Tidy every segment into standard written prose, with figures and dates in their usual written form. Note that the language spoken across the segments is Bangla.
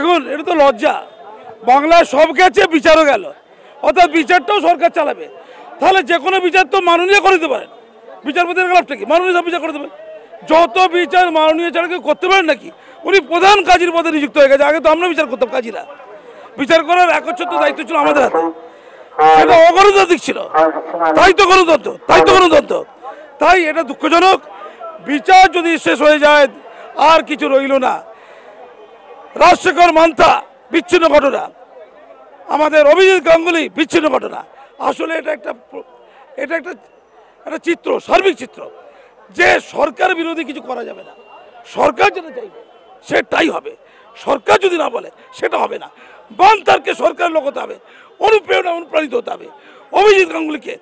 দেখুন, এটা তো লজ্জা। বাংলায় সব গেছে, বিচারও গেল, অর্থাৎ বিচারটাও সরকার চালাবে। তাহলে যে কোনো বিচার তো মাননীয় করে দিতে পারেন। বিচারপতির লাভটা কি? মাননীয় সব বিচার করে দেবেন। যত বিচার মাননীয় ছাড়া কেউ করতে পারেন নাকি? উনি প্রধান কাজীর পদে নিযুক্ত হয়ে গেছে। আগে তো আমরা বিচার করতাম, কাজীরা। বিচার করার একচ্ছত্র দায়িত্ব ছিল আমাদের হাতে, সেটা অগণতান্ত্রিক ছিল। তাই তো গণতন্ত্র। তাই এটা দুঃখজনক। বিচার যদি শেষ হয়ে যায় আর কিছু রইল না। রাজশেখর মান্থা বিচ্ছিন্ন ঘটনা, আমাদের অভিজিৎ গাঙ্গুলি বিচ্ছিন্ন ঘটনা। আসলে এটা একটা চিত্র, সার্বিক চিত্র, যে সরকার বিরোধী কিছু করা যাবে না। সরকার যেটা চাইবে সেটাই হবে। সরকার যদি না বলে সেটা হবে না। বানতারকে সরকার লোক হতে হবে, অনুপ্রাণিত হতে হবে। অভিজিৎ গাঙ্গুলিকে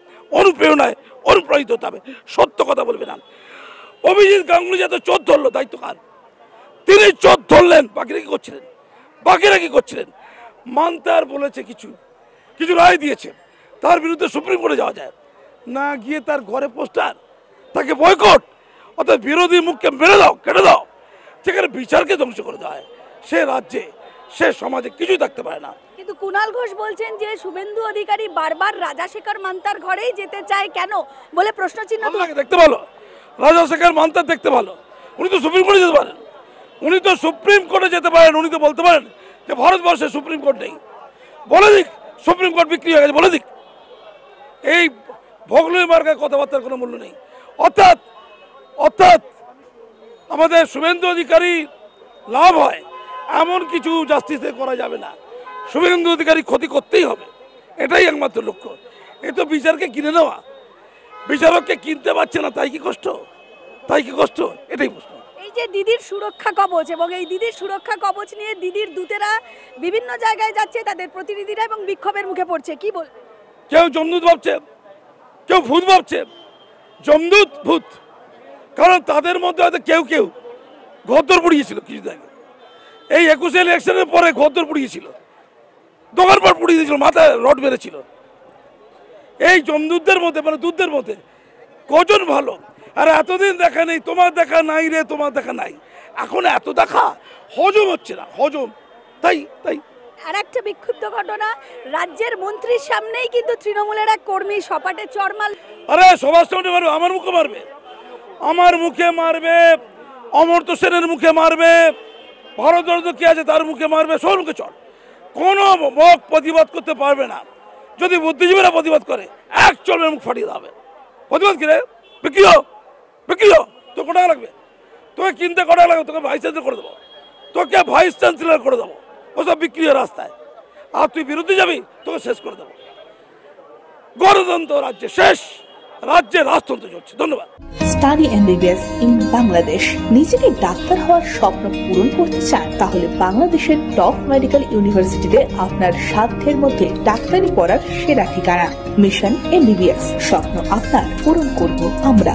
অনুপ্রাণিত হতে হবে। সত্য কথা বলবে না। অভিজিৎ গাঙ্গুলি যাতে চোর ধরলো, দায়িত্ব কার? তিনি চোর ধরলেন, বাকিরা কি করছিলেন? মান্তার বলেছে কিছু রায় দিয়েছে, তার বিরুদ্ধে সুপ্রিম কোর্টে যাওয়া যায় না, গিয়ে তার ঘরে পোস্টার, তাকে বয়কট, অর্থাৎ বিরোধী মুখকে মেরে দাও, কেটে দাও। সেখানে বিচারকে ধ্বংস করে দেওয়া হয়। সে রাজ্যে, সে সমাজে কিছুই থাকতে পারে না। কিন্তু কুণাল ঘোষ বলছেন যে শুভেন্দু অধিকারী বারবার রাজাশেখর মান্তার ঘরেই যেতে চায় কেন বলে প্রশ্নচিহ্ন। দেখতে ভালো, রাজাশেখর মান্তার দেখতে ভালো। উনি তো সুপ্রিম কোর্টে যেতে পারেন। উনি তো বলতে পারেন যে ভারতবর্ষে সুপ্রিম কোর্ট নেই। বলে দিক সুপ্রিম কোর্ট বিক্রি হয়ে গেছে, বলে দিক। এই ভগলুই মার্কার কথাবার্তার কোনো মূল্য নেই। অর্থাৎ আমাদের শুভেন্দু অধিকারী লাভ হয় এমন কিছু জাস্টিসে করা যাবে না। শুভেন্দু অধিকারী ক্ষতি করতেই হবে, এটাই একমাত্র লক্ষ্য। এ তো বিচারকে কিনে নেওয়া। বিচারককে কিনতে পারছে না, তাই কি কষ্ট? এটাই প্রশ্ন। এই যে দিদির সুরক্ষা কবচ, এবং এই দিদির সুরক্ষা কবচ নিয়ে দিদির দূতেরা বিভিন্ন জায়গায় যাচ্ছে, তাদের প্রতিনিধিরা, এবং বিক্ষোভের মুখে পড়ছে, কি বল? কেউ জমদূত ভাবছে, কেউ ভূত ভাবছে। জমদূত ভূত, কারণ তাদের মধ্যে হয়তো কেউ ঘরদোর পুড়িয়েছিল কিছুদিন আগে। এই 21 ইলেকশনের পরে ঘরদোর পুড়িয়েছিল, দোকানপাট পুড়িয়ে দিয়েছিল, মাথায় রড মেরেছিল। এই জমদূতদের মধ্যে, মানে দুধদের মধ্যে কজন ভালো? আর এতদিন দেখা নেই, তোমার দেখা নাই রে, তোমার দেখা নাই। এখন এত দেখা হজম হচ্ছে না, তাই আর একটা বিক্ষুব্ধ ঘটনা, রাজ্যের মন্ত্রীর সামনেই কিন্তু তৃণমূলের এক কর্মী সপাটে চড়মাল। আরে সবার সামনে মারবে, আমার মুখে মারবে, অমর্ত্য সেনের মুখে মারবে, ভারতবর্ষ কি আছে তার মুখে মারবে, সবার মুখে চড়। কোনো মুখ প্রতিবাদ করতে পারবে না। যদি বুদ্ধিজীবীরা প্রতিবাদ করে, এক চলবে মুখ ফাটিয়ে দেবে। প্রতিবাদ কি রে? বিক্রি হো, তো কটা লাগবে? তোকে কিনতে কটা লাগবে? তোকে ভাইস চ্যান্সেলর করে দেবো, ওসব বিক্রি হয় রাস্তায়। আর তুই বিরুদ্ধে যাবি, তোকে শেষ করে দেবো। গণতন্ত্র রাজ্যে শেষ, রাজ্যে রাজতন্ত্র চলছে। ধন্যবাদ। Study MBBS in Bangladesh. নিজেকে ডাক্তার হওয়ার স্বপ্ন পূরণ করতে চান? তাহলে বাংলাদেশের টপ মেডিকেল ইউনিভার্সিটিতে আপনার সাধ্যের মধ্যে ডাক্তারি পড়ার সেরা ঠিকানা। মিশন এমবিবিএস, স্বপ্ন আপনার, পূরণ করব আমরা।